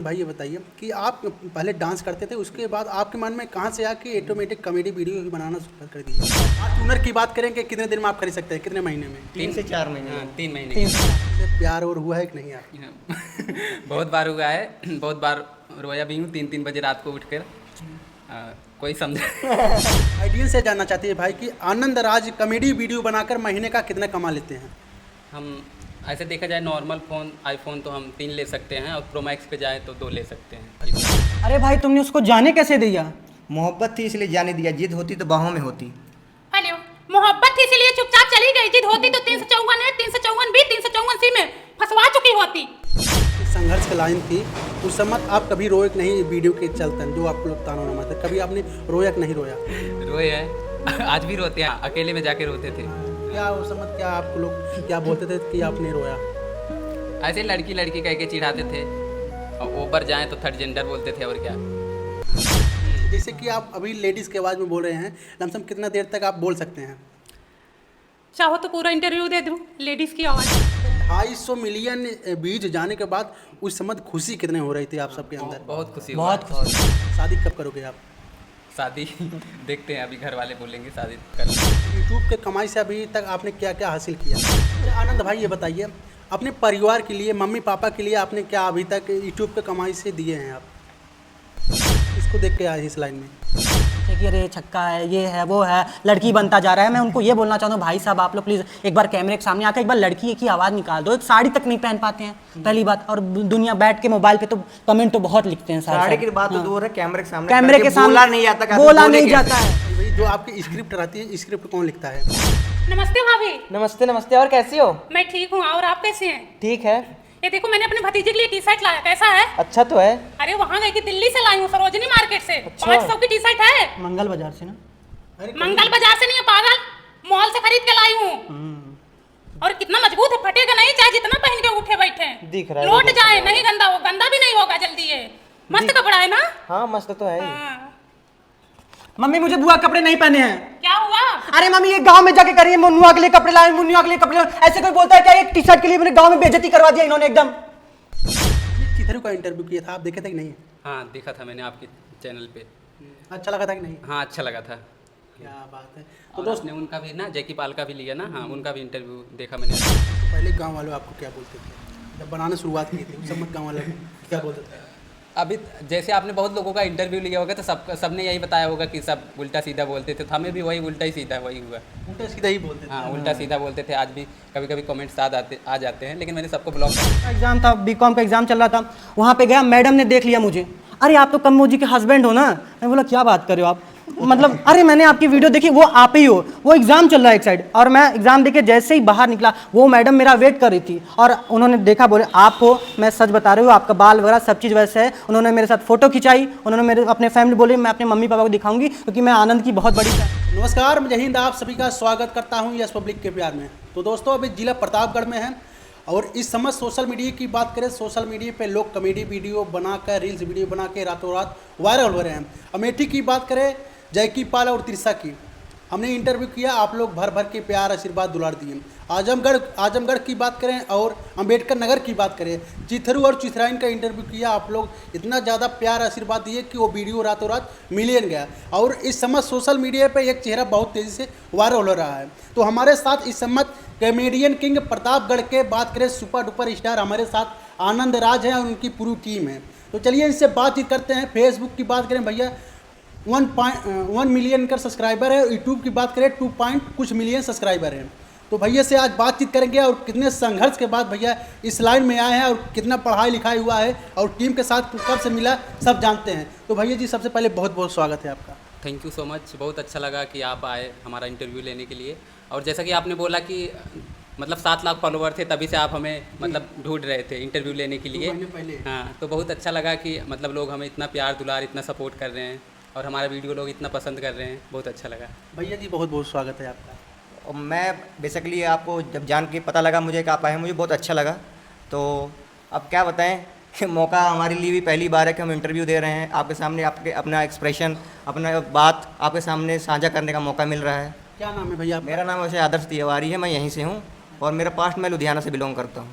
भाई ये बताइए कि आप पहले डांस करते थे, उसके बाद आपके मन में कहाँ से आया कि ऑटोमेटिक कॉमेडी वीडियो ही बनाना शुरू कर दिए? आप हुनर की बात करें कि कितने दिन में आप खरीद सकते हैं, कितने महीने में? 3 से 4 महीने। हाँ, 3 महीने। इससे प्यार और हुआ है कि नहीं आप? बहुत बार हुआ है, बहुत बार रोया भी हूँ 3-3 बजे रात को उठकर। कोई समझे। आइडियल से जानना चाहते हैं भाई कि आनंद राज कॉमेडी वीडियो बनाकर महीने का कितना कमा लेते हैं? हम ऐसे देखा जाए नॉर्मल फ़ोन आईफोन तो हम 3 ले सकते हैं और प्रो मैक्स पे जाए तो 2 ले सकते हैं। अरे भाई तुमने उसको जाने कैसे दिया? मोहब्बत थी इसलिए जाने दिया, जिद होती तो बाहों में होती। हेलो, मोहब्बत थी इसलिए चुपचाप चली गई, जिद होती तो 354 है, 354 भी 354 सी में फंसवा चुकी होती। संघर्ष की लाइन थी उस समय, आप कभी रोए कि नहीं वीडियो के चलते जो आप लोग ताना मारते, कभी आपने रोया कि नहीं रोया? रोए हैं आज भी रोते हैं, अकेले में जाके रोते थे। क्या उस समय क्या आप लोग क्या बोलते थे कि आपने रोया? ऐसे लड़की लड़की कह के चिढ़ाते थे और ऊपर जाएं तो थर्ड जेंडर बोलते थे और क्या। जैसे कि आप अभी लेडीज़ की आवाज़ में बोल रहे हैं, लमसम कितना देर तक आप बोल सकते हैं? चाहो तो पूरा इंटरव्यू दे दूं लेडीज की आवाज। 250 मिलियन व्यूज जाने के बाद उस समय खुशी कितने हो रही थी आप सबके अंदर? बहुत खुशी हुआ। बहुत खुशी। शादी कब करोगे आप? शादी देखते हैं, अभी घर वाले बोलेंगे शादी कर। यूट्यूब के कमाई से अभी तक आपने क्या क्या हासिल किया? आनंद भाई ये बताइए, अपने परिवार के लिए, मम्मी पापा के लिए आपने क्या अभी तक यूट्यूब के कमाई से दिए हैं आप? इसको देख के आए इस लाइन में देखिए अरे छक्का है, ये है वो है, लड़की बनता जा रहा है। मैं उनको ये बोलना चाहता हूँ भाई साहब आप लोग प्लीज़ एक बार कैमरे के सामने आकर एक बार लड़की की आवाज़ निकाल दो। एक साड़ी तक नहीं पहन पाते हैं पहली बात, और दुनिया बैठ के मोबाइल पे तो कमेंट तो बहुत लिखते हैं साड़ी की बात तो हाँ। दूर है, कैमरे के सामने कैमरे के सामने बोला नहीं जाता, बोला नहीं जाता है। भाई जो आपकी स्क्रिप्ट रहती है, स्क्रिप्ट कौन लिखता है? नमस्ते भाभी। नमस्ते नमस्ते, और कैसी हो? मैं ठीक हूँ, और आप कैसे हैं? ठीक है। ये देखो मैंने अपने भतीजे के लिए टी शर्ट लाया, कैसा है? अच्छा तो है। अरे वहाँ गई थी, दिल्ली से लाई हूँ, सरोजनी मार्केट से। अच्छा। 500 की टी शर्ट है। मंगल बाजार से ना? मंगल बाजार से नहीं है पागल, मॉल से खरीद के लाई हूँ। और कितना मजबूत है, फटेगा नहीं चाहे जितना पहन के उठे बैठे। दिख रहा है, लौट दिख जाए नहीं, गंदा हो, गंदा भी नहीं होगा जल्दी। ये मस्त कपड़ा है ना? हाँ मस्त तो है ही। हाँ। मम्मी मुझे बुआ कपड़े नहीं पहने हैं। क्या हुआ? अरे मम्मी ये गांव में जाके करिए, मुन्नुआ के लिए कपड़े लाए, मुन्नुआ के लिए कपड़े लाए। ऐसे कोई बोलता है क्या? एक टी शर्ट के लिए मेरे गांव में बेइज्जती करवा दिया इन्होंने एकदम। चिथरू का इंटरव्यू किया था, आप देखे थे कि नहीं? हाँ देखा था मैंने आपके चैनल पे। अच्छा लगा था कि नहीं? हाँ अच्छा लगा था। क्या बात है। तो तो दोस्त ने उनका भी ना जैकी पाल का भी लिया ना, हाँ उनका भी इंटरव्यू देखा मैंने। पहले गांव वाले आपको क्या बोलते थे जब बनाने शुरुआत की थी? उस समय गांव वाले क्या बोलते थे? अभी जैसे आपने बहुत लोगों का इंटरव्यू लिया होगा तो सबने यही बताया होगा कि सब उल्टा सीधा बोलते थे, तो हमें भी वही उल्टा ही सीधा वही हुआ। उल्टा सीधा ही बोलते थे। हाँ उल्टा सीधा बोलते थे, आज भी कभी कभी कमेंट्स आ जाते हैं, लेकिन मैंने सबको ब्लॉक कर। एग्जाम था, बीकॉम का एग्जाम चल रहा था, वहाँ पे गया, मैडम ने देख लिया मुझे। अरे आप तो कम्मो जी के हस्बैंड हो ना? मैं बोला क्या बात कर रहे हो आप, मतलब अरे मैंने आपकी वीडियो देखी, वो आप ही हो। वो एग्जाम चल रहा है एक साइड, और मैं एग्जाम देके जैसे ही बाहर निकला वो मैडम मेरा वेट कर रही थी, और उन्होंने देखा, बोले आप हो, मैं सच बता रही हूँ, आपका बाल वगैरह सब चीज़ वैसे है। उन्होंने मेरे साथ फोटो खिंचाई, उन्होंने मेरे अपने फैमिली बोले मैं अपने मम्मी पापा को दिखाऊंगी क्योंकि मैं आनंद की बहुत बड़ी। नमस्कार, मैं जय हिंद, आप सभी का स्वागत करता हूं यस पब्लिक के प्यार में। तो दोस्तों अभी जिला प्रतापगढ़ में हैं, और इस समय सोशल मीडिया की बात करें, सोशल मीडिया पे लोग कॉमेडी वीडियो बनाकर, रील्स वीडियो बना के रातों रात वायरल हो रहे हैं। अमेठी की बात करें, जैकी पाल और तिरसा की हमने इंटरव्यू किया, आप लोग भर भर के प्यार आशीर्वाद दुलार दिए। आजमगढ़ की बात करें और अंबेडकर नगर की बात करें, चिथरू और चिथराइन का इंटरव्यू किया, आप लोग इतना ज़्यादा प्यार आशीर्वाद दिए कि वो वीडियो रातों रात मिलियन गया। और इस समय सोशल मीडिया पे एक चेहरा बहुत तेज़ी से वायरल हो रहा है। तो हमारे साथ इस समय कॉमेडियन किंग प्रतापगढ़ के बात करें, सुपर डुपर स्टार हमारे साथ आनंद राज हैं और उनकी पूरी टीम है। तो चलिए इनसे बातचीत करते हैं। फेसबुक की बात करें भैया 1 मिलियन का सब्सक्राइबर है, यूट्यूब की बात करें 2 कुछ मिलियन सब्सक्राइबर हैं। तो भैया से आज बातचीत करेंगे और कितने संघर्ष के बाद भैया इस लाइन में आए हैं और कितना पढ़ाई लिखाई हुआ है और टीम के साथ कब से मिला सब जानते हैं। तो भैया जी सबसे पहले बहुत बहुत स्वागत है आपका। थैंक यू सो मच, बहुत अच्छा लगा कि आप आए हमारा इंटरव्यू लेने के लिए। और जैसा कि आपने बोला कि मतलब 7 लाख फॉलोवर थे, तभी से आप हमें मतलब ढूंढ रहे थे इंटरव्यू लेने के लिए। 2 महीने पहले। हाँ तो बहुत अच्छा लगा कि मतलब लोग हमें इतना प्यार दुलार, इतना सपोर्ट कर रहे हैं और हमारा वीडियो लोग इतना पसंद कर रहे हैं, बहुत अच्छा लगा। भैया जी बहुत बहुत स्वागत है आपका। और मैं बेसिकली आपको जब जान के पता लगा मुझे कि आप आए हैं, मुझे बहुत अच्छा लगा। तो अब क्या बताएं कि मौका हमारे लिए भी पहली बार है कि हम इंटरव्यू दे रहे हैं आपके सामने, आपके अपना एक्सप्रेशन, अपना बात आपके सामने साझा करने का मौका मिल रहा है। क्या नाम है भैया आपका? मेरा नाम वैसे आदर्श तिवारी है, मैं यहीं से हूँ और मेरा पास्ट मैं लुधियाना से बिलोंग करता हूँ।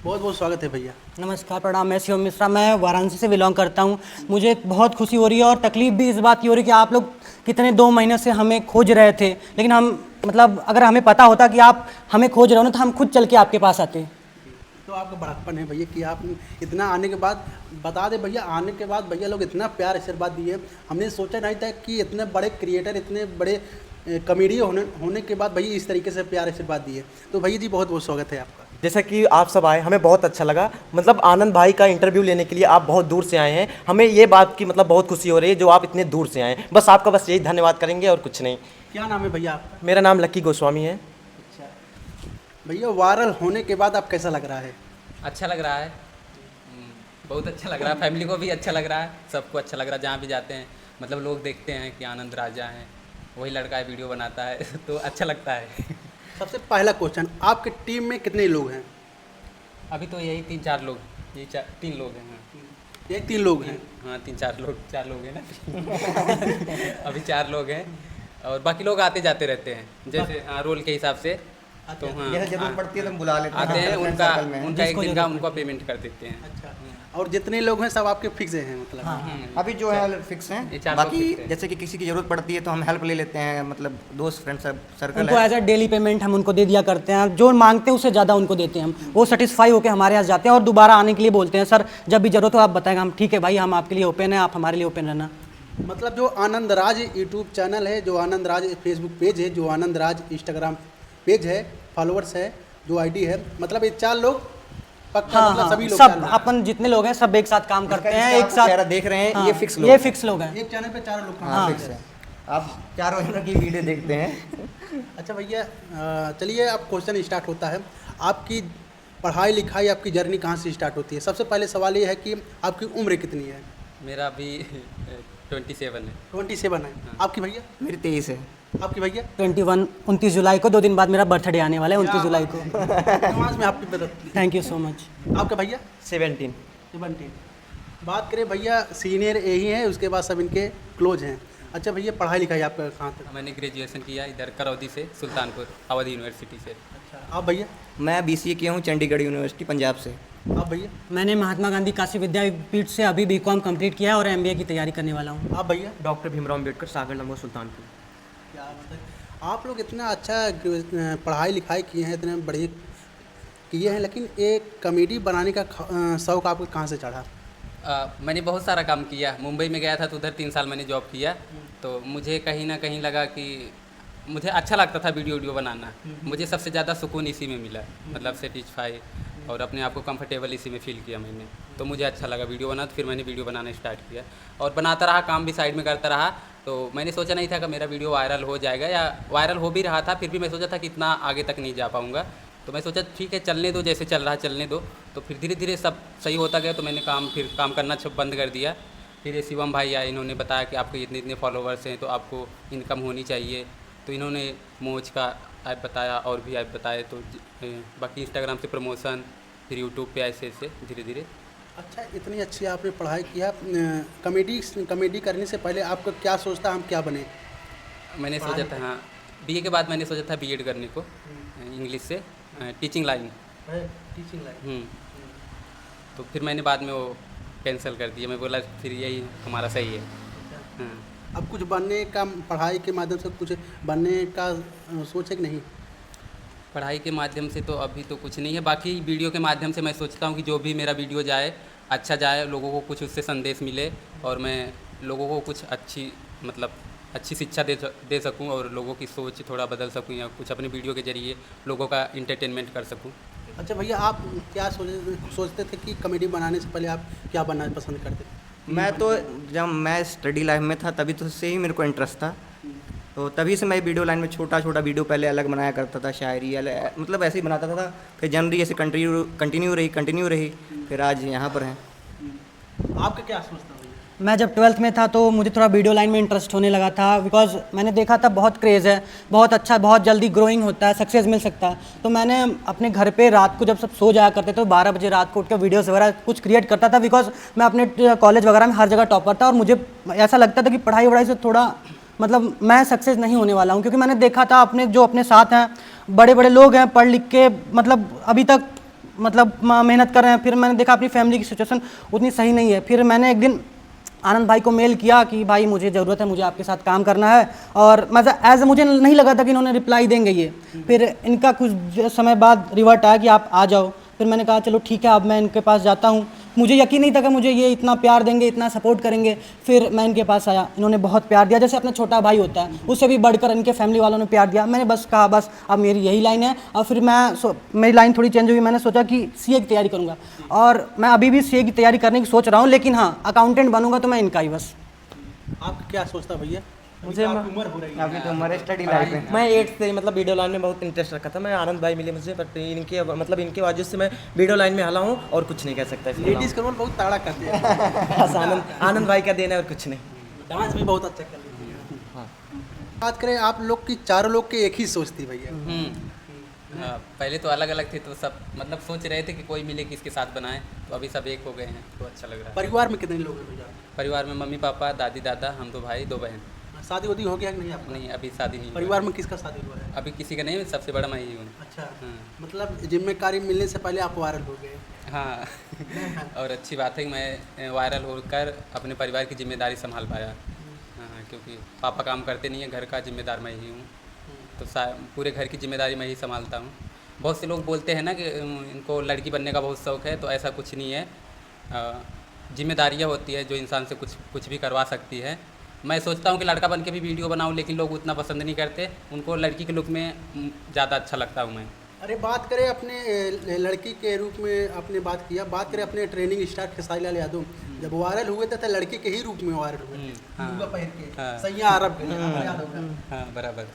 बहुत बहुत स्वागत है भैया। नमस्कार, प्रणाम। मैं शिवम मिश्रा, मैं वाराणसी से बिलोंग करता हूँ। मुझे बहुत खुशी हो रही है और तकलीफ भी इस बात की हो रही है कि आप लोग कितने 2 महीने से हमें खोज रहे थे, लेकिन हम मतलब अगर हमें पता होता कि आप हमें खोज रहे हो ना तो हम खुद चल के आपके पास आते। तो आपका बड़प्पन है भैया कि आप इतना आने के बाद बता दे भैया, आने के बाद भैया लोग इतना प्यार आशीर्वाद दिए। हमने सोचा नहीं था कि इतने बड़े क्रिएटर, इतने बड़े कॉमेडी होने के बाद भैया इस तरीके से प्यार आशीर्वाद दिए। तो भैया जी बहुत बहुत स्वागत है आपका। जैसा कि आप सब आए, हमें बहुत अच्छा लगा। मतलब आनंद भाई का इंटरव्यू लेने के लिए आप बहुत दूर से आए हैं। हमें ये बात की मतलब बहुत खुशी हो रही है जो आप इतने दूर से आए हैं। बस आपका बस यही धन्यवाद करेंगे और कुछ नहीं। क्या नाम है भैया आपका? मेरा नाम लक्की गोस्वामी है। अच्छा भैया, वायरल होने के बाद आप कैसा लग रहा है? अच्छा लग रहा है, बहुत अच्छा लग रहा है। फैमिली को भी अच्छा लग रहा है, सबको अच्छा लग रहा है। जहाँ भी जाते हैं मतलब लोग देखते हैं कि आनंद राजा हैं, वही लड़का है, वीडियो बनाता है तो अच्छा लगता है। सबसे पहला क्वेश्चन, आपके टीम में कितने लोग हैं? अभी तो यही 3-4 लोग, यही 3 लोग हैं। हाँ। एक 3 लोग हैं। हाँ 3-4 लोग, 4 लोग हैं ना। अभी 4 लोग हैं और बाकी लोग आते जाते रहते हैं जैसे हाँ रोल के हिसाब से। तो हाँ जैसे जरूरत पड़ती है तो हम बुला लेते हैं। आते हैं, अपने उनका सर्कल में। उनका एक दिन का उनको पेमेंट कर देते हैं। अच्छा, और जितने लोग हैं सब आपके फिक्स हैं मतलब? अभी जो है फिक्स ये हैं। 4 लोग बाकी fix हैं। जैसे कि किसी की जरूरत पड़ती है तो हम हेल्प ले लेते हैं, मतलब दोस्त फ्रेंड सर्कल उनको है। एज अ डेली पेमेंट हम उनको दे दिया करते हैं। जो मांगते हैं उससे ज़्यादा उनको देते हैं हम। वो सेटिस्फाई होकर हमारे यहाँ जाते हैं और दोबारा आने के लिए बोलते हैं, सर जब भी जरूरत हो आप बताएगा। हम ठीक है भाई, हम आपके लिए ओपन है, आप हमारे लिए ओपन रहना। मतलब जो आनंद राज यूट्यूब चैनल है, जो आनंद राज फेसबुक पेज है, जो आनंद राज इंस्टाग्राम पेज है, फॉलोअर्स है, जो आईडी है, मतलब ये 4 लोग पक्का? हाँ मतलब हाँ, सभी लोग सब 4 लोग? अपन जितने लोग हैं सब एक साथ काम करते हैं, जिसका एक आप साथ। चेहरा देख रहे हैं, हाँ, ये फिक्स लोग ये हैं। फिक्स लोग हैं। एक चैनल पे 4 लोग काम हाँ। करते फिक्स हैं। है। आप चारों जनों की वीडियो देखते हैं। अच्छा भैया, चलिए अब क्वेश्चन स्टार्ट होता है। आपकी पढ़ाई लिखाई, आपकी जर्नी कहाँ से स्टार्ट होती है? सबसे पहले सवाल ये है कि आपकी उम्र कितनी है? मेरा अभी 27 है। 27 है। आपकी भैया? मेरी 23 है। आपकी भैया? 21 29 जुलाई को, 2 दिन बाद मेरा बर्थडे आने वाला है, 29 जुलाई को। एडवांस में आपकी बता। Thank you so much. आपका भैया? 17। 17। बात करें भैया, सीनियर यही है, उसके बाद सब इनके क्लोज हैं। अच्छा भैया, पढ़ाई लिखाई आपका कहाँ तक? मैंने ग्रेजुएशन किया इधर करौदी से, सुल्तानपुर अवध यूनिवर्सिटी से। अच्छा, आप भैया? मैं BCA किया हूँ चंडीगढ़ यूनिवर्सिटी पंजाब से। आप भैया? मैंने महात्मा गांधी काशी विद्यापीठ से अभी BCom कंप्लीट किया है और MBA की तैयारी करने वाला हूँ। आप भैया? डॉक्टर भीमराव अम्बेडकर, सागर नंबर, सुल्तानपुर। क्या मतलब आप लोग इतना अच्छा पढ़ाई लिखाई किए हैं, इतने बड़े किए हैं, लेकिन एक कॉमेडी बनाने का शौक़ आपको कहाँ से चढ़ा? मैंने बहुत सारा काम किया। मुंबई में गया था तो उधर 3 साल मैंने जॉब किया, तो मुझे कहीं ना कहीं लगा कि मुझे अच्छा लगता था वीडियो बनाना। मुझे सबसे ज़्यादा सुकून इसी में मिला, मतलब सेटिस्फाई और अपने आप को कंफर्टेबल इसी में फील किया मैंने। तो मुझे अच्छा लगा वीडियो बना, तो फिर मैंने वीडियो बनाना स्टार्ट किया और बनाता रहा, काम भी साइड में करता रहा। तो मैंने सोचा नहीं था कि मेरा वीडियो वायरल हो जाएगा, या वायरल हो भी रहा था, फिर भी मैं सोचा था कि इतना आगे तक नहीं जा पाऊँगा। तो मैं सोचा ठीक है चलने दो, जैसे चल रहा चलने दो। तो फिर धीरे धीरे सब सही होता गया, तो मैंने काम करना बंद कर दिया। फिर ये शिवम भाई आए, इन्होंने बताया कि आपके इतने इतने फॉलोवर्स हैं तो आपको इनकम होनी चाहिए। तो इन्होंने मोज का ऐप बताया और भी ऐप बताए, तो बाकी इंस्टाग्राम से प्रमोशन, फिर यूट्यूब पे ऐसे ऐसे धीरे धीरे। अच्छा, इतनी अच्छी आपने पढ़ाई किया। कॉमेडी करने से पहले आपका क्या सोचता हम क्या बने? मैंने सोचा था हाँ BA के बाद मैंने सोचा था B.Ed करने को इंग्लिश से, टीचिंग लाइन। Teaching line. तो फिर मैंने बाद में वो कैंसिल कर दिया। मैं बोला फिर यही हमारा सही है। हाँ। अब कुछ बनने का, पढ़ाई के माध्यम से कुछ बनने का सोच है कि नहीं? पढ़ाई के माध्यम से तो अभी तो कुछ नहीं है, बाकी वीडियो के माध्यम से मैं सोचता हूँ कि जो भी मेरा वीडियो जाए अच्छा जाए, लोगों को कुछ उससे संदेश मिले और मैं लोगों को कुछ अच्छी शिक्षा दे सकूं और लोगों की सोच थोड़ा बदल सकूं, या कुछ अपने वीडियो के जरिए लोगों का इंटरटेनमेंट कर सकूं। अच्छा भैया, आप क्या सोचते थे कि कॉमेडी बनाने से पहले आप क्या बनना पसंद करते थे? मैं तो जब मैं स्टडी लाइफ में था तभी तो से ही मेरे को इंटरेस्ट था, तो तभी से मैं वीडियो लाइन में छोटा छोटा वीडियो पहले अलग बनाया करता था, शायरी मतलब ऐसे ही बनाता था। फिर जनरली ऐसे कंटिन्यू रही, फिर आज यहाँ पर हैं। आपका क्या सोचता है? मैं जब 12th में था तो मुझे थोड़ा वीडियो लाइन में इंटरेस्ट होने लगा था, बिकॉज मैंने देखा था बहुत क्रेज़ है, बहुत अच्छा, बहुत जल्दी ग्रोइंग होता है, सक्सेस मिल सकता है। तो मैंने अपने घर पे रात को जब सब सो जाया करते थे तो 12 बजे रात को उठ कर वीडियोज़ वगैरह कुछ क्रिएट करता था, बिकॉज मैं अपने कॉलेज वगैरह में हर जगह टॉपर था और मुझे ऐसा लगता था कि पढ़ाई वढ़ाई से थोड़ा मतलब मैं सक्सेस नहीं होने वाला हूँ, क्योंकि मैंने देखा था अपने साथ हैं बड़े बड़े लोग हैं पढ़ लिख के, मतलब अभी तक मतलब मेहनत कर रहे हैं। फिर मैंने देखा अपनी फैमिली की सिचुएशन उतनी सही नहीं है। फिर मैंने एक दिन आनंद भाई को मेल किया कि भाई मुझे ज़रूरत है, मुझे आपके साथ काम करना है। और मतलब मुझे नहीं लगा था कि इन्होंने रिप्लाई देंगे ये। फिर इनका कुछ समय बाद रिवर्ट आया कि आप आ जाओ। फिर मैंने कहा चलो ठीक है, अब मैं इनके पास जाता हूँ। मुझे यकीन नहीं था कि मुझे ये इतना प्यार देंगे, इतना सपोर्ट करेंगे। फिर मैं इनके पास आया, इन्होंने बहुत प्यार दिया, जैसे अपना छोटा भाई होता है उससे भी बढ़कर इनके फैमिली वालों ने प्यार दिया। मैंने बस कहा बस अब मेरी यही लाइन है। और फिर मेरी लाइन थोड़ी चेंज हुई, मैंने सोचा कि सीए की तैयारी करूँगा। और मैं अभी भी सीए की तैयारी करने की सोच रहा हूँ, लेकिन हाँ अकाउंटेंट बनूंगा तो मैं इनका ही बस। आप क्या सोचता भैया? मुझे आपकी उम्र हो रही है, अभी तो हमारे स्टडी लाइफ में मैं 8th से मतलब वीडियो लाइन में बहुत इंटरेस्ट रखा था। मैं आनंद भाई मिले मुझे, बट इनके मतलब इनके वजह से मैं वीडियो लाइन में हाला हूँ और कुछ नहीं कह सकता इसलिए लेडीज का रोल बहुत तगड़ा करते हैं। बस आनंद भाई का देना है और कुछ नहीं। डांस भी बहुत अच्छा कर लेती है। बात करें आप लोग की, चारों लोग की एक ही सोच थी भैया। पहले तो अलग अलग थे, तो सब मतलब सोच रहे थे कि कोई मिले किसके साथ बनाए, तो अभी सब एक हो गए हैं, तो अच्छा लग रहा है। परिवार में कितने लोग हैं भैया? परिवार में मम्मी पापा, दादी दादा, हम 2 भाई 2 बहन। शादी वादी हो गया कि नहीं आपका? नहीं, अभी शादी नहीं हुई। परिवार में किसका शादी हुआ है? अभी किसी का नहीं, सबसे बड़ा मैं ही हूँ। अच्छा, हाँ। मतलब जिम्मेदारी मिलने से पहले आप वायरल हो गए। हाँ और अच्छी बात है कि मैं वायरल होकर अपने परिवार की जिम्मेदारी संभाल पाया। हाँ, क्योंकि पापा काम करते नहीं है, घर का जिम्मेदार मैं ही हूँ, तो पूरे घर की जिम्मेदारी मैं ही संभालता हूँ। बहुत से लोग बोलते हैं ना कि इनको लड़की बनने का बहुत शौक़ है, तो ऐसा कुछ नहीं है। जिम्मेदारियाँ होती है जो इंसान से कुछ भी करवा सकती है। मैं सोचता हूँ कि लड़का बन के भी वीडियो बनाऊँ, लेकिन लोग उतना पसंद नहीं करते, उनको लड़की के लुक में ज़्यादा अच्छा लगता हूँ मैं। अरे बात करें अपने लड़की के रूप में, आपने बात किया, बात करें अपने ट्रेनिंग स्टार खेसारी लाल यादव, जब वायरल हुए थे तो लड़के के ही रूप में वायरल हुए थे, लुंगा पहन के, हाँ। सैया अरब के, आपको याद होगा। हाँ बराबर,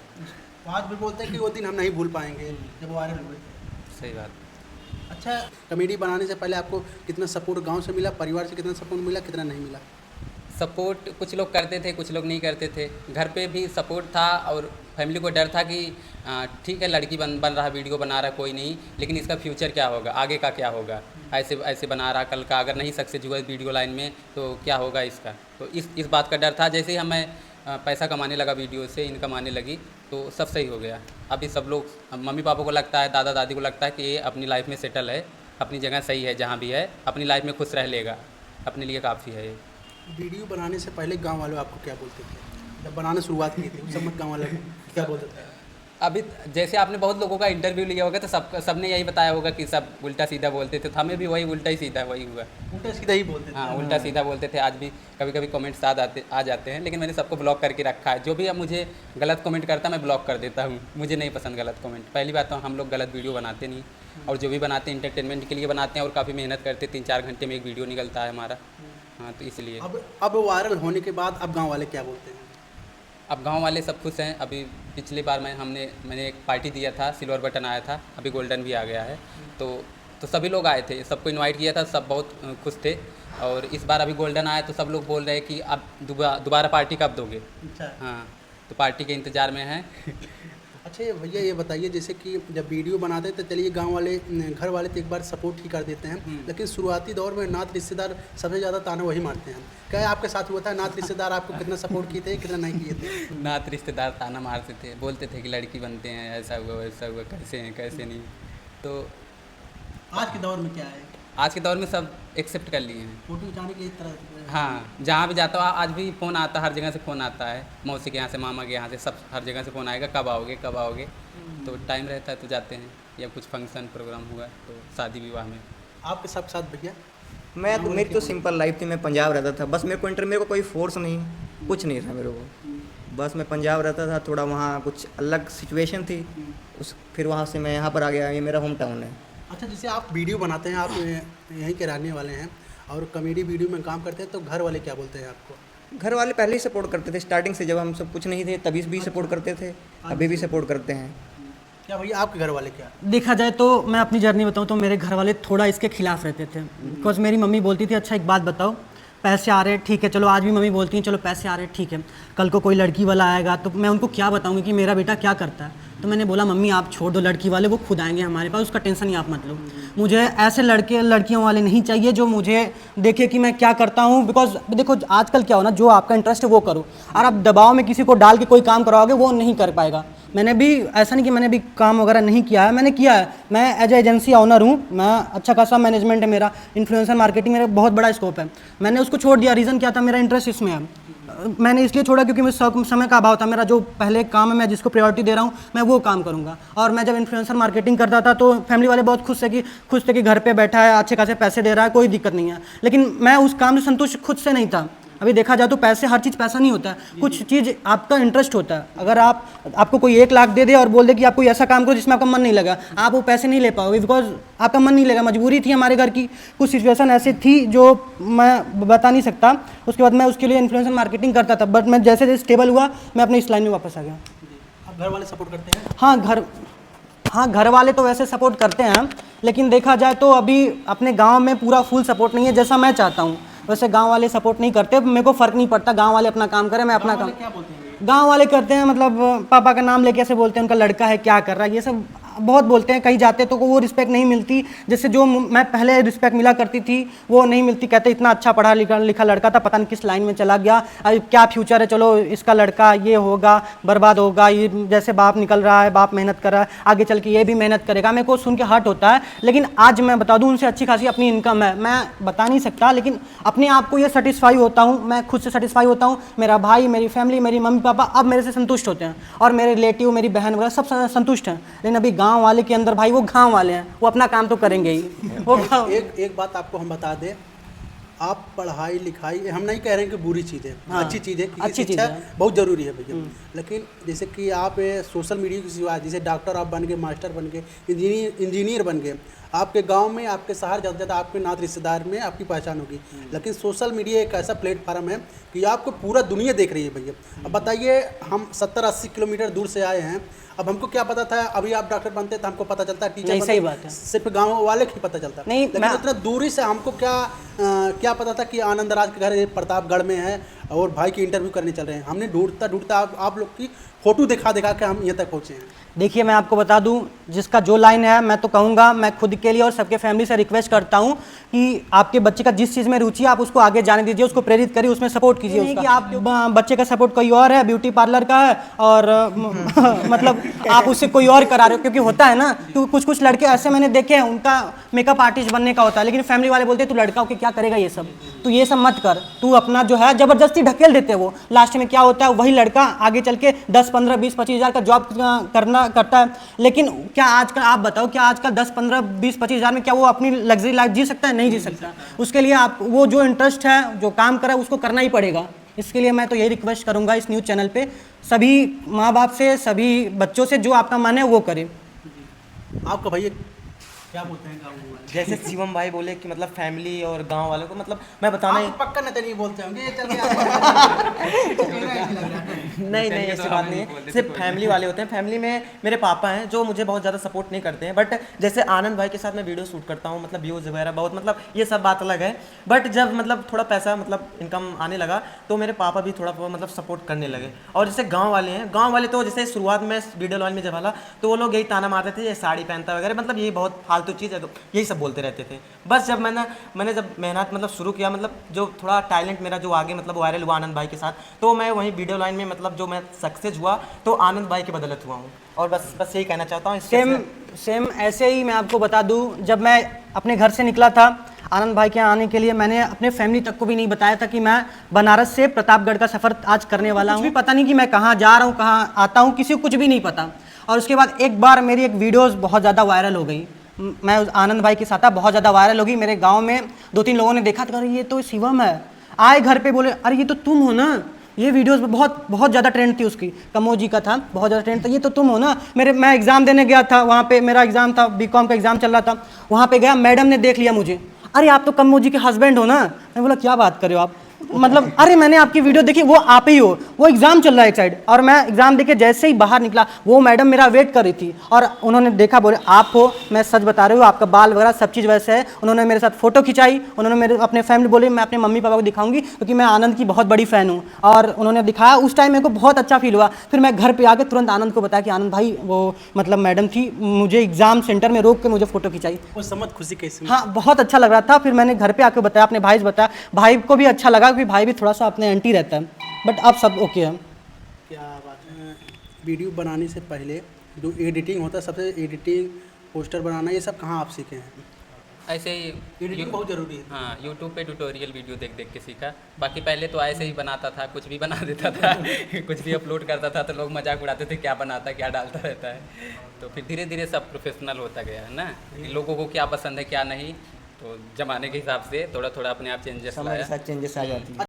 आज भी बोलते हैं कि वो दिन हम नहीं भूल पाएंगे जब वायरल हुए थे। सही बात। अच्छा, कॉमेडी बनाने से पहले आपको कितना सपोर्ट गांव से मिला, परिवार से कितना सपोर्ट मिला, कितना नहीं मिला? सपोर्ट कुछ लोग करते थे, कुछ लोग नहीं करते थे। घर पे भी सपोर्ट था और फैमिली को डर था कि ठीक है लड़की बन रहा, वीडियो बना रहा, कोई नहीं, लेकिन इसका फ्यूचर क्या होगा, आगे का क्या होगा, ऐसे बना रहा, कल का अगर नहीं सक्सेस हुआ वीडियो लाइन में तो क्या होगा इसका। तो इस बात का डर था। जैसे ही हमें पैसा कमाने लगा वीडियो से, इनकम आने लगी, तो सब सही हो गया। अभी सब लोग, मम्मी पापा को लगता है, दादा दादी को लगता है कि ये अपनी लाइफ में सेटल है, अपनी जगह सही है, जहाँ भी है अपनी लाइफ में खुश रह लेगा, अपने लिए काफ़ी है ये। वीडियो बनाने से पहले गांव वाले आपको क्या बोलते थे? जब बनाने शुरुआत की थी उस समय गाँव वाले क्या बोलते थे? अभी जैसे आपने बहुत लोगों का इंटरव्यू लिया होगा, तो सबने यही बताया होगा कि सब उल्टा सीधा बोलते थे, तो हमें भी वही उल्टा ही सीधा वही हुआ। उल्टा सीधा ही बोलते थे। हाँ, उल्टा सीधा बोलते थे। आज भी कभी कभी कमेंट्स आ जाते हैं, लेकिन मैंने सबको ब्लॉक करके रखा है। जो भी अब मुझे गलत कमेंट करता है मैं ब्लॉक कर देता हूँ, मुझे नहीं पसंद गलत कमेंट। पहली बात तो हम लोग गलत वीडियो बनाते नहीं, और जो भी बनाते हैं इंटरटेनमेंट के लिए बनाते हैं, और काफ़ी मेहनत करते हैं, 3-4 घंटे में एक वीडियो निकलता है हमारा। हाँ, तो इसलिए अब वायरल होने के बाद अब गांव वाले क्या बोलते हैं? अब गांव वाले सब खुश हैं। अभी पिछली बार मैंने एक पार्टी दिया था, सिल्वर बटन आया था, अभी गोल्डन भी आ गया है, तो सभी लोग आए थे, सबको इनवाइट किया था, सब बहुत खुश थे। और इस बार अभी गोल्डन आया तो सब लोग बोल रहे हैं कि अब दोबारा पार्टी कब दोगे। अच्छा, हाँ, तो पार्टी के इंतज़ार में हैं। अच्छा भैया ये बताइए, जैसे कि जब वीडियो बनाते हैं तो चलिए गांव वाले, घर वाले तो एक बार सपोर्ट ही कर देते हैं, लेकिन शुरुआती दौर में नात रिश्तेदार सबसे ज़्यादा ताना वही मारते हैं। क्या आपके साथ हुआ था? नात रिश्तेदार आपको कितना सपोर्ट किए थे, कितना नहीं किए थे? नात रिश्तेदार ताना मारते थे, बोलते थे कि लड़की बनते हैं, ऐसा हुआ वैसा हुआ, कैसे हैं कैसे नहीं। तो आज के दौर में क्या है? आज के दौर में सब एक्सेप्ट कर लिए हैं। फोटो खिंचाने के तरह। हाँ, जहाँ भी जाता हूँ आज भी फ़ोन आता, हर जगह से फ़ोन आता है, मौसी के यहाँ से, मामा के यहाँ से, सब हर जगह से फ़ोन आएगा, कब आओगे कब आओगे। तो टाइम रहता है तो जाते हैं, या कुछ फंक्शन प्रोग्राम हुआ तो शादी विवाह में। आपके साथ भैया? मेरी तो सिंपल लाइफ थी। मैं पंजाब रहता था, बस मेरे को कोई फोर्स नहीं, कुछ नहीं था मेरे को। बस मैं पंजाब रहता था, थोड़ा वहाँ कुछ अलग सिचुएशन थी, फिर वहाँ से मैं यहाँ पर आ गया। ये मेरा होम टाउन है। अच्छा, जैसे आप वीडियो बनाते हैं, आप यहीं के रहने वाले हैं और कॉमेडी वीडियो में काम करते हैं, तो घर वाले क्या बोलते हैं आपको? घर वाले पहले ही सपोर्ट करते थे, स्टार्टिंग से, जब हम सब कुछ नहीं थे तभी भी सपोर्ट करते थे, अभी भी सपोर्ट करते हैं। क्या भैया आपके घर वाले क्या? देखा जाए तो मैं अपनी जर्नी बताऊं तो मेरे घर वाले थोड़ा इसके खिलाफ रहते थे, बिकॉज मेरी मम्मी बोलती थी अच्छा एक बात बताओ, पैसे आ रहे हैं ठीक है, चलो आज भी मम्मी बोलती हैं चलो पैसे आ रहे हैं ठीक है, कल को कोई लड़की वाला आएगा तो मैं उनको क्या बताऊंगी कि मेरा बेटा क्या करता है। तो मैंने बोला मम्मी आप छोड़ दो लड़की वाले, वो खुद आएंगे हमारे पास, उसका टेंशन ही आप मत लो। मुझे ऐसे लड़के लड़कियों वाले नहीं चाहिए जो मुझे देखे कि मैं क्या करता हूँ। बिकॉज देखो आजकल क्या हो ना, जो आपका इंटरेस्ट है वो करो, और आप दबाव में किसी को डाल के कोई काम करवाओगे वो नहीं कर पाएगा। मैंने भी ऐसा नहीं कि मैंने भी काम वगैरह नहीं किया है, मैंने किया है। मैं एज एजेंसी ऑनर हूँ, मैं अच्छा खासा मैनेजमेंट है मेरा, इन्फ्लुएंसर मार्केटिंग मेरा बहुत बड़ा स्कोप है। मैंने उसको छोड़ दिया, रीज़न क्या था, मेरा इंटरेस्ट इसमें है। मैंने इसलिए छोड़ा क्योंकि मुझे समय का अभाव था। मेरा जो पहले काम है मैं जिसको प्रायोरिटी दे रहा हूँ मैं वो काम करूँगा। और मैं जब इन्फ्लुएंसर मार्केटिंग करता था तो फैमिली वाले बहुत खुश थे कि घर पे बैठा है, अच्छे खासे पैसे दे रहा है, कोई दिक्कत नहीं है। लेकिन मैं उस काम से संतुष्ट खुद से नहीं था। अभी देखा जाए तो पैसे, हर चीज़ पैसा नहीं होता है, कुछ चीज़ आपका इंटरेस्ट होता है। अगर आपको कोई 1 लाख दे दे और बोल दे कि आप कोई ऐसा काम करो जिसमें आपका मन नहीं लगा, आप वो पैसे नहीं ले पाओगे, बिकॉज आपका मन नहीं लगा। मजबूरी थी हमारे घर की, कुछ सिचुएशन ऐसी थी जो मैं बता नहीं सकता। उसके बाद मैं उसके लिए इन्फ्लुएंसर मार्केटिंग करता था, बट मैं जैसे जैसे स्टेबल हुआ मैं अपने इस लाइन में वापस आ गया। अब घर वाले सपोर्ट करते हैं? हाँ, घर वाले तो वैसे सपोर्ट करते हैं, लेकिन देखा जाए तो अभी अपने गाँव में पूरा फुल सपोर्ट नहीं है जैसा मैं चाहता हूँ। वैसे गांव वाले सपोर्ट नहीं करते, मेरे को फ़र्क नहीं पड़ता, गांव वाले अपना काम करें, मैं अपना काम। क्या बोलते हैं? गांव वाले करते हैं मतलब पापा का नाम लेके ऐसे बोलते हैं, उनका लड़का है क्या कर रहा है, ये सब बहुत बोलते हैं। कहीं जाते तो वो रिस्पेक्ट नहीं मिलती, जैसे जो मैं पहले रिस्पेक्ट मिला करती थी वो नहीं मिलती। कहते इतना अच्छा पढ़ा लिखा लड़का था, पता नहीं किस लाइन में चला गया, अब क्या फ्यूचर है, चलो इसका लड़का ये होगा, बर्बाद होगा, ये जैसे बाप निकल रहा है, बाप मेहनत कर रहा है, आगे चल के ये भी मेहनत करेगा। मेरे को सुन के हर्ट होता है। लेकिन आज मैं बता दूं, उनसे अच्छी खासी अपनी इनकम है, मैं बता नहीं सकता, लेकिन अपने आप को ये सेटिस्फाई होता हूँ, मैं खुद से सेटिस्फाई होता हूँ। मेरा भाई, मेरी फैमिली, मेरी मम्मी पापा अब मेरे से संतुष्ट होते हैं, और मेरे रिलेटिव, मेरी बहन वगैरह सब संतुष्ट हैं। लेकिन अभी गाँव वाले के अंदर भाई, वो गाँव वाले हैं, वो अपना काम तो करेंगे ही। वो एक बात आपको हम बता दें, आप पढ़ाई लिखाई, हम नहीं कह रहे हैं कि बुरी चीज़ है, हाँ, अच्छी चीज़ है, अच्छी चीज़ है, बहुत ज़रूरी है भैया। लेकिन जैसे कि आप सोशल मीडिया की सिवा, जैसे डॉक्टर आप बन गए, मास्टर बन गए, इंजीनियर बन गए, आपके गांव में, आपके शहर ज़्यादा ज़्यादा आपके नात रिश्तेदार में आपकी पहचान होगी। लेकिन सोशल मीडिया एक ऐसा प्लेटफार्म है कि आपको पूरा दुनिया देख रही है भैया। अब बताइए, हम 70-80 किलोमीटर दूर से आए हैं, अब हमको क्या पता था, अभी आप डॉक्टर बनते तो हमको पता चलता है, टीचर नहीं, सही बात है, सिर्फ गांव वाले को ही पता चलता नहीं। लेकिन इतना दूरी से हमको क्या पता था कि आनंद राज के घर प्रतापगढ़ में है और भाई की इंटरव्यू करने चल रहे हैं। हमने ढूंढता आप लोग की फोटो दिखा के हम यहाँ तक पहुँचे हैं। देखिए मैं आपको बता दूं, जिसका जो लाइन है, मैं तो कहूँगा, मैं खुद के लिए और सबके फैमिली से रिक्वेस्ट करता हूं कि आपके बच्चे का जिस चीज़ में रुचि है आप उसको आगे जाने दीजिए, उसको प्रेरित करिए, उसमें सपोर्ट कीजिए। नहीं कि आप बच्चे का सपोर्ट कोई और है, ब्यूटी पार्लर का है, और मतलब आप उससे कोई और करा रहे हो। क्योंकि होता है ना, क्योंकि कुछ लड़के ऐसे मैंने देखे हैं, उनका मेकअप आर्टिस्ट बनने का होता है, लेकिन फैमिली वाले बोलते हैं तू लड़का होकर क्या करेगा ये सब, तू ये सब मत कर, तू अपना जो है ज़बरदस्ती ढकेल देते वो। लास्ट में क्या होता है, वही लड़का आगे चल के 10, 15, 20, 25 हज़ार का जॉब करता है। लेकिन क्या आजकल आप बताओ, क्या आजकल 10, 15, 20, 25 हज़ार में क्या वो अपनी लग्जरी लाइफ जी सकता है? नहीं जी सकता। उसके लिए आप वो जो इंटरेस्ट है, जो काम करा है, उसको करना ही पड़ेगा। इसके लिए मैं तो यही रिक्वेस्ट करूंगा इस न्यूज़ चैनल पे सभी माँ बाप से, सभी बच्चों से, जो आपका मन है वो करें। आपका भैया क्या बोलते हैं गाँव वाले? जैसे शिवम भाई बोले कि मतलब फैमिली और गांव वालों को, मतलब मैं बताना आप पक्का नहीं, नहीं बोलते होंगे ये चल नहीं ऐसी बात नहीं है, सिर्फ फैमिली वाले होते हैं। फैमिली में मेरे पापा हैं जो मुझे बहुत ज़्यादा सपोर्ट नहीं करते हैं, बट जैसे आनंद भाई के साथ मैं वीडियो शूट करता हूँ, मतलब व्यूज़ वगैरह बहुत, मतलब ये सब बात अलग है। बट जब मतलब थोड़ा पैसा, मतलब इनकम आने लगा, तो मेरे पापा भी थोड़ा मतलब सपोर्ट करने लगे। और जैसे गाँव वाले हैं, गाँव वाले तो जैसे शुरुआत में वीडियो लाइन में जब आला तो वो लोग यही ताना मारते थे, ये साड़ी पहनता वगैरह, मतलब ये बहुत फालतू चीज़ है, तो यही सब बोलते रहते थे। बस जब मैंने जब मेहनत मतलब शुरू किया, मतलब जो थोड़ा टैलेंट मेरा जो आगे मतलब वायरल हुआ आनंद भाई के साथ, तो मैं वहीं वीडियो लाइन में मतलब जो मैं सक्सेस हुआ तो आनंद भाई के बदौलत हुआ हूँ। और बस यही कहना चाहता हूँ। सेम ऐसे ही मैं आपको बता दूं, जब मैं अपने घर से निकला था आनंद भाई के यहाँ आने के लिए, मैंने अपने फैमिली तक को भी नहीं बताया था कि मैं बनारस से प्रतापगढ़ का सफ़र आज करने वाला हूँ। पता नहीं कि मैं कहाँ जा रहा हूँ, कहाँ आता हूँ, किसी को कुछ भी नहीं पता। और उसके बाद एक बार मेरी एक वीडियोज़ बहुत ज़्यादा वायरल हो गई, मैं उस आनंद भाई के साथ था, बहुत ज़्यादा वायरल होगी। मेरे गांव में 2-3 लोगों ने देखा, तो ये तो शिवम है, आए घर पे बोले अरे ये तो तुम हो ना। ये वीडियोस बहुत ज़्यादा ट्रेंड थी, उसकी कमोजी का था, बहुत ज़्यादा ट्रेंड था, ये तो तुम हो ना। मैं एग्ज़ाम देने गया था, वहाँ पे मेरा एग्ज़ाम था, बीकॉम का एग्ज़ाम चल रहा था, वहाँ पे गया, मैडम ने देख लिया मुझे, अरे आप तो कमोजी के हस्बैंड हो ना। मैं बोला क्या बात कर रहे हो आप, मतलब अरे मैंने आपकी वीडियो देखी, वो आप ही हो, वो एग्जाम चल रहा है एक साइड, और मैं एग्जाम देके जैसे ही बाहर निकला वो मैडम मेरा वेट कर रही थी, और उन्होंने देखा, बोले आप हो, मैं सच बता रही हूँ, आपका बाल वगैरह सब चीज़ वैसे है। उन्होंने मेरे साथ फोटो खिंचाई, उन्होंने मेरे अपने फैमिली बोले मैं अपने मम्मी पापा को दिखाऊंगी क्योंकि मैं आनंद की बहुत बड़ी फ़ैन हूँ, और उन्होंने दिखाया। उस टाइम मेरे को बहुत अच्छा फील हुआ। फिर मैं घर पे आके तुरंत आनंद को बताया कि आनंद भाई वो मतलब मैडम थी, मुझे एग्जाम सेंटर में रोक के मुझे फोटो खिंचाई। वो समझ खुशी कैसी हुई? हाँ बहुत अच्छा लग रहा था। फिर मैंने घर पे आके बताया, अपने भाई से बताया, भाई को भी अच्छा लगा क्योंकि भाई भी थोड़ा सा अपने एंटी रहता है, बट अब सब ओके है। क्या बात है। वीडियो बनाने से पहले जो एडिटिंग होता है, सबसे एडिटिंग, पोस्टर बनाना, ये सब कहाँ आप सीखे हैं? ऐसे ही एडिटिंग बहुत ज़रूरी है। हाँ, यूट्यूब पे ट्यूटोरियल वीडियो देख देख के सीखा। बाकी पहले तो ऐसे ही बनाता था, कुछ भी बना देता था कुछ भी अपलोड करता था तो लोग मजाक उड़ाते थे, क्या बनाता है, क्या डालता रहता है। तो फिर धीरे धीरे सब प्रोफेशनल होता गया है ना, कि लोगों को क्या पसंद है क्या नहीं, तो जमाने के हिसाब से थोड़ा थोड़ा अपने आप चेंजेस समय के लाया। साथ चेंजेस आ जाती है।